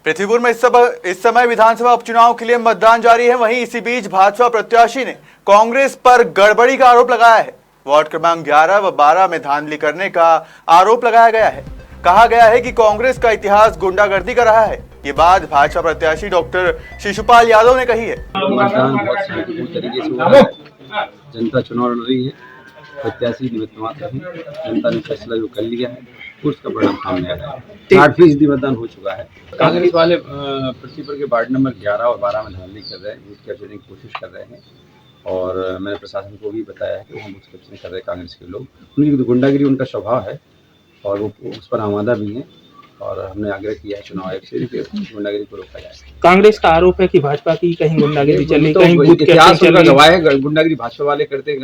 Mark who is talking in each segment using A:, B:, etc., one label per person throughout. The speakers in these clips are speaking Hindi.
A: पृथ्वीपुर में इस समय विधानसभा उपचुनाव के लिए मतदान जारी है। वहीं इसी बीच भाजपा प्रत्याशी ने कांग्रेस पर गड़बड़ी का आरोप लगाया है। वार्ड क्रमांक 11 व 12 में धांधली करने का आरोप लगाया गया है। कहा गया है कि कांग्रेस का इतिहास गुंडागर्दी का रहा है। ये बात भाजपा प्रत्याशी डॉक्टर शिशुपाल यादव ने कही है।
B: मतदान बहुत शांतिपूर्ण तरीके से हुआ है। जनता चुनाव लड़ रही है, प्रत्याशी निमित्त मात्र है। जनता ने फैसला जो कर लिया है उसका परिणाम सामने आ रहा है। 60% मतदान हो चुका है। कांग्रेस वाले पृथ्वीपुर के वार्ड नंबर 11 और 12 में धांधली कर रहे हैं, बूथ कैप्चरिंग की कोशिश कर रहे हैं। और मैंने प्रशासन को भी बताया है कि हम बूथ कैप्चरिंग कर रहे हैं। कांग्रेस के लोग, उनकी तो गुंडागिरी उनका स्वभाव है और वो उस पर आमादा भी हैं। और हमने आग्रह किया है चुनाव आयोग से कि गुंडागिरी को रोका जाए।
C: कांग्रेस का आरोप है कि भाजपा की कहीं गुंडागिरी चल रही, कहीं बूथ
B: इतिहास उनका गवाह है। गुंडागिरी भाजपा वाले करते,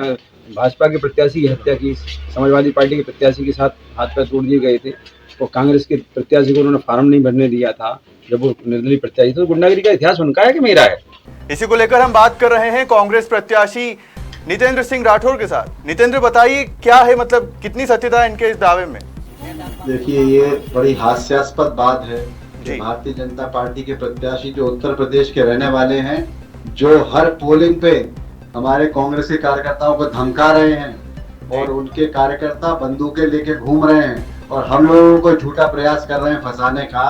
B: भाजपा के प्रत्याशी की हत्या की, समाजवादी पार्टी के प्रत्याशी के साथ हाथ पैर तोड़ दिए गए थे और कांग्रेस के प्रत्याशी को उन्होंने फार्म नहीं भरने दिया था जब वो निर्दलीय प्रत्याशी। तो गुंडागिरी का इतिहास उनका है कि मेरा है।
A: इसी को लेकर हम बात कर रहे हैं कांग्रेस प्रत्याशी नितेंद्र सिंह राठौर के साथ। नितेंद्र, बताइए क्या है, मतलब कितनी सत्यता है इनके इस दावे में?
D: देखिए, ये बड़ी हास्यास्पद बात है कि भारतीय जनता पार्टी के प्रत्याशी जो उत्तर प्रदेश के रहने वाले हैं, जो हर पोलिंग पे हमारे कांग्रेस के कार्यकर्ताओं को धमका रहे हैं और उनके कार्यकर्ता बंदूकें लेके घूम रहे हैं और हम लोगों को झूठा प्रयास कर रहे हैं फंसाने का।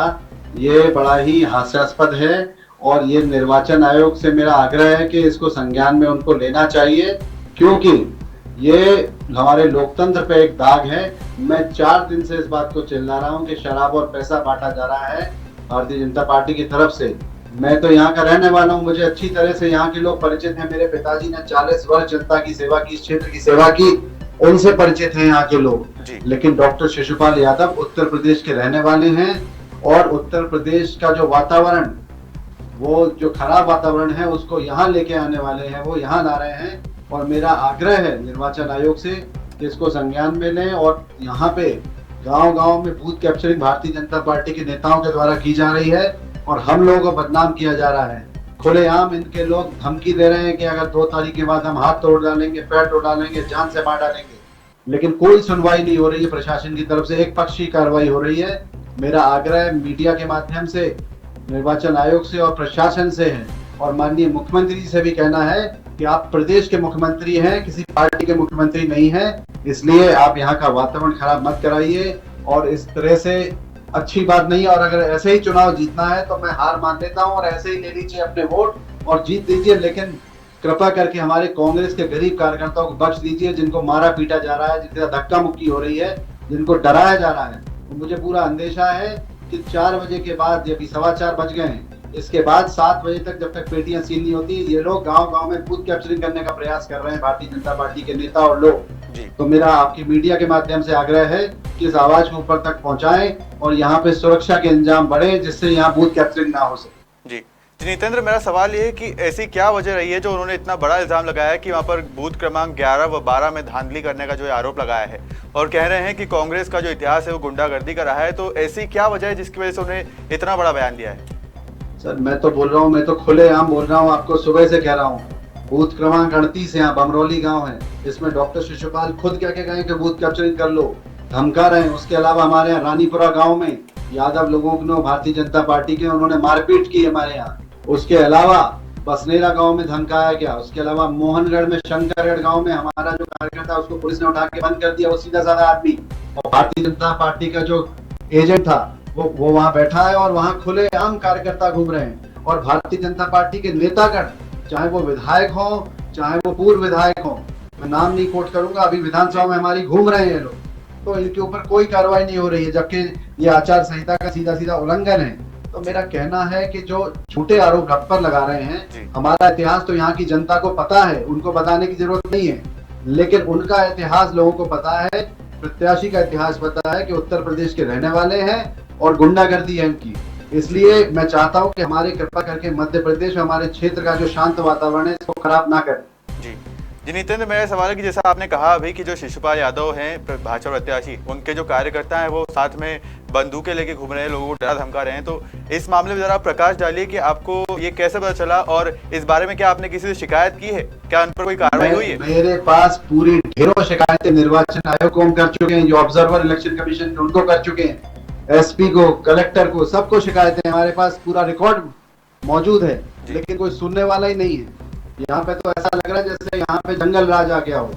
D: ये बड़ा ही हास्यास्पद है और ये निर्वाचन आयोग से मेरा आग्रह है कि इसको संज्ञान में उनको लेना चाहिए, क्योंकि ये हमारे लोकतंत्र पे एक दाग है। मैं 4 दिन से इस बात को चिल्ला रहा हूँ कि शराब और पैसा बांटा जा रहा है भारतीय जनता पार्टी की तरफ से। मैं तो यहाँ का रहने वाला हूँ, मुझे अच्छी तरह से यहाँ के लोग परिचित हैं। मेरे पिताजी ने 40 वर्ष जनता की सेवा की, इस क्षेत्र की सेवा की, उनसे परिचित हैं यहाँ के लोग। लेकिन डॉक्टर शिशुपाल यादव उत्तर प्रदेश के रहने वाले हैं और उत्तर प्रदेश का जो वातावरण, वो जो खराब वातावरण है उसको यहाँ लेके आने वाले हैं, वो यहाँ ला रहे हैं। और मेरा आग्रह है निर्वाचन आयोग से कि इसको संज्ञान में लें और यहाँ पे गांव-गांव में booth capturing Bharatiya Janata party के नेताओं के द्वारा की जा रही है और हम लोगों को बदनाम किया जा रहा है। खुलेआम इनके लोग धमकी दे रहे हैं कि अगर 2 तारीख के बाद हम हाथ तोड़ डालेंगे, पैर तोड़ डालेंगे, जान से मार डालेंगे। लेकिन कोई सुनवाई नहीं हो रही है प्रशासन की तरफ से, एक पक्षी कार्रवाई हो रही है। मेरा आग्रह मीडिया के माध्यम से निर्वाचन आयोग से और प्रशासन से है और माननीय मुख्यमंत्री जी से भी कहना है कि आप प्रदेश के मुख्यमंत्री हैं, किसी पार्टी के मुख्यमंत्री नहीं हैं, इसलिए आप यहाँ का वातावरण खराब मत कराइए और इस तरह से अच्छी बात नहीं है। और अगर ऐसे ही चुनाव जीतना है तो मैं हार मान लेता हूँ और ऐसे ही ले लीजिए अपने वोट और जीत दीजिए। लेकिन कृपा करके हमारे कांग्रेस के गरीब कार्यकर्ताओं को बख्श दीजिए, जिनको मारा पीटा जा रहा है, जिनका धक्का मुक्की हो रही है, जिनको डराया जा रहा है। तो मुझे पूरा अंदेशा है कि 4 बजे के बाद, अभी 4:15 बज गए हैं, इसके बाद 7 बजे तक जब तक पेटियां सील नहीं होती, ये लोग गांव-गांव में बूथ कैप्चरिंग करने का प्रयास कर रहे हैं भारतीय जनता पार्टी के नेता और लोग। तो मेरा आपकी मीडिया के माध्यम से आग्रह है कि इस आवाज को ऊपर तक पहुंचाएं और यहाँ पे सुरक्षा के इंतजाम बढ़े, जिससे यहाँ बूथ कैप्चरिंग ना हो सके।
A: जी नितेंद्र, मेरा सवाल ये है कि ऐसी क्या वजह रही है जो उन्होंने इतना बड़ा इल्जाम लगाया है कि वहाँ पर बूथ क्रमांक 11 व 12 में धांधली करने का जो आरोप लगाया है और कह रहे हैं कि कांग्रेस का जो इतिहास है वो गुंडागर्दी का रहा है। तो ऐसी क्या वजह है जिसकी वजह से उन्होंने इतना बड़ा बयान दिया है?
D: सर, मैं तो बोल रहा हूँ, मैं तो खुलेआम बोल रहा हूँ, आपको सुबह से कह रहा हूँ। बूथ क्रमांक 38 यहाँ बमरौली गांव है, इसमें डॉक्टर शिशुपाल खुद कह के गए कि बूथ कैप्चरिंग कर लो, धमका रहे हैं। उसके अलावा हमारे यहाँ रानीपुरा गांव में यादव लोगों को, भारतीय जनता पार्टी के, उन्होंने मारपीट की हमारे यहाँ। उसके अलावा बसनेरा गांव में धमकाया गया। उसके अलावा मोहनगढ़ में, शंकरगढ़ गांव में हमारा जो कार्यकर्ता, उसको पुलिस ने उठा के बंद कर दिया, वो सीधा साधा आदमी। और भारतीय जनता पार्टी का जो एजेंट था वो वहाँ बैठा है और वहाँ खुलेआम कार्यकर्ता घूम रहे हैं। और भारतीय जनता पार्टी के नेतागण, चाहे वो विधायक हो, चाहे वो पूर्व विधायक हो, मैं नाम नहीं कोट करूंगा, अभी विधानसभा में हमारी घूम रहे हैं लोग, तो इनके ऊपर कोई कार्रवाई नहीं हो रही है, जबकि ये आचार संहिता का सीधा सीधा उल्लंघन है। तो मेरा कहना है कि जो झूठे आरोप रब पर लगा रहे हैं, हमारा इतिहास तो यहाँ की जनता को पता है, उनको बताने की जरूरत नहीं है। लेकिन उनका इतिहास लोगों को पता है, प्रत्याशी का इतिहास पता है कि उत्तर प्रदेश के रहने वाले हैं और गुंडागर्दी है इनकी। इसलिए मैं चाहता हूं कि हमारे कृपा करके मध्य प्रदेश में हमारे क्षेत्र का जो शांत वातावरण है इसको खराब ना करें।
A: जी नितेंद्र, मेरा सवाल है कि जैसा आपने कहा अभी कि जो शिशुपाल यादव हैं भाजपा प्रत्याशी, उनके जो कार्यकर्ता हैं वो साथ में बंदूकें लेके घूम रहे हैं, लोगों को डरा धमका रहे हैं, तो इस मामले में जरा प्रकाश डालिए कि आपको ये कैसे पता चला और इस बारे में क्या आपने किसी से शिकायत की है? क्या उन पर कोई कार्रवाई हुई है?
D: मेरे पास पूरी ढेरों शिकायतें निर्वाचन आयोग को हम कर चुके हैं, जो ऑब्जर्वर इलेक्शन कमीशन उनको कर चुके हैं। एसपी को, कलेक्टर को, सबको शिकायतें, हमारे पास पूरा रिकॉर्ड मौजूद है, लेकिन कोई सुनने वाला ही नहीं है। यहाँ पे तो ऐसा लग रहा है जैसे यहाँ पे जंगल राज आ गया हो।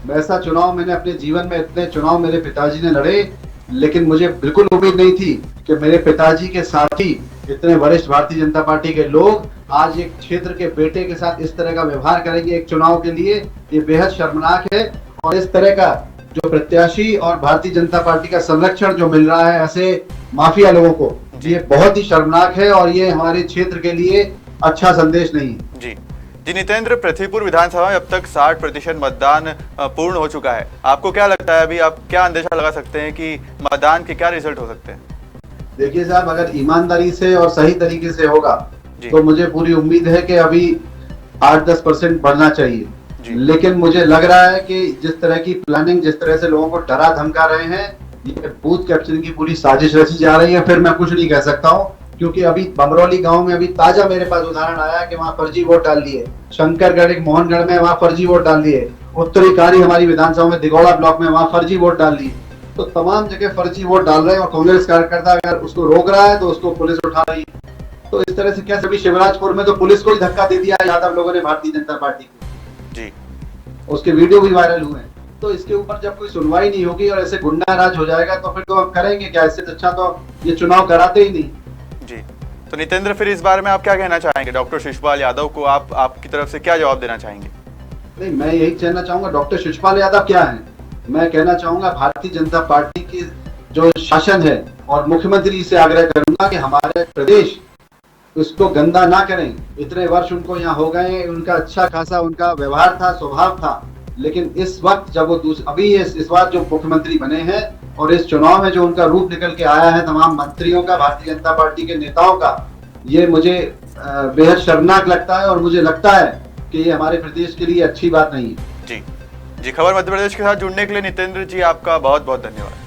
D: वैसा चुनाव मैंने अपने जीवन में, इतने चुनाव मेरे पिताजी ने लड़े, लेकिन मुझे बिल्कुल उम्मीद नहीं थी कि मेरे पिताजी के साथी इतने वरिष्ठ भारतीय जनता पार्टी के लोग आज एक क्षेत्र के बेटे के साथ इस तरह का व्यवहार करेंगे एक चुनाव के लिए। ये बेहद शर्मनाक है, और इस तरह का जो प्रत्याशी और भारतीय जनता पार्टी का संरक्षण जो मिल रहा है ऐसे माफिया लोगों को, ये बहुत ही शर्मनाक है, और ये हमारे क्षेत्र के लिए अच्छा संदेश नहीं है।
A: जी नितेंद्र, पृथ्वीपुर विधानसभा में अब तक 60% मतदान पूर्ण हो चुका है। आपको क्या लगता है, अभी आप क्या अंदेशा लगा सकते हैं कि मतदान के क्या रिजल्ट हो सकते हैं?
D: देखिए साहब, अगर ईमानदारी से और सही तरीके से होगा तो मुझे पूरी उम्मीद है कि अभी 8-10% बढ़ना चाहिए। लेकिन मुझे लग रहा है कि जिस तरह की प्लानिंग, जिस तरह से लोगों को डरा धमका रहे हैं, ये बूथ कैप्चरिंग की पूरी साजिश रची जा रही है। फिर मैं कुछ नहीं कह सकता हूँ, क्योंकि अभी बमरौली गांव में अभी ताजा मेरे पास उदाहरण आया कि वहाँ फर्जी वोट डाल दिए। शंकरगढ़, एक मोहनगढ़ में वहाँ फर्जी वोट डाल दिए। उत्तरी कारी हमारी विधानसभा में दिगौड़ा ब्लॉक में वहाँ फर्जी वोट डाल दिए। तो तमाम जगह फर्जी वोट डाल रहे हैं, और कांग्रेस कार्यकर्ता अगर उसको रोक रहा है तो उसको पुलिस उठा रही है। तो इस तरह से कैसे, अभी शिवराजपुर में तो पुलिस को ही धक्का दे दिया यादव लोगों ने भारतीय जनता पार्टी को।
A: जी,
D: उसके वीडियो भी वायरल हुए हैं। तो इसके ऊपर जब कोई सुनवाई नहीं होगी और ऐसे गुंडा राज हो जाएगा तो फिर तो हम करेंगे क्या? इससे अच्छा तो ये चुनाव कराते ही नहीं।
A: जी, तो नितेंद्र, फिर इस बारे में आप क्या कहना चाहेंगे? डॉक्टर शिशपाल यादव को आपकी तरफ से क्या जवाब देना चाहेंगे?
D: नहीं, मैं यही कहना चाहूंगा, डॉक्टर शिशपाल यादव क्या है, मैं कहना चाहूंगा भारतीय जनता पार्टी की जो शासन है और मुख्यमंत्री से आग्रह करूंगा कि हमारे प्रदेश उसको गंदा ना करें। इतने वर्ष उनको यहाँ हो गए, उनका अच्छा खासा उनका व्यवहार था, स्वभाव था, लेकिन इस वक्त जब वो अभी इस बार जो मुख्यमंत्री बने हैं और इस चुनाव में जो उनका रूप निकल के आया है तमाम मंत्रियों का, भारतीय जनता पार्टी के नेताओं का, ये मुझे बेहद शर्मनाक लगता है, और मुझे लगता है कि ये हमारे प्रदेश के लिए अच्छी बात नहीं है।
A: जी, खबर मध्य प्रदेश के साथ जुड़ने के लिए नितेंद्र जी आपका बहुत बहुत धन्यवाद।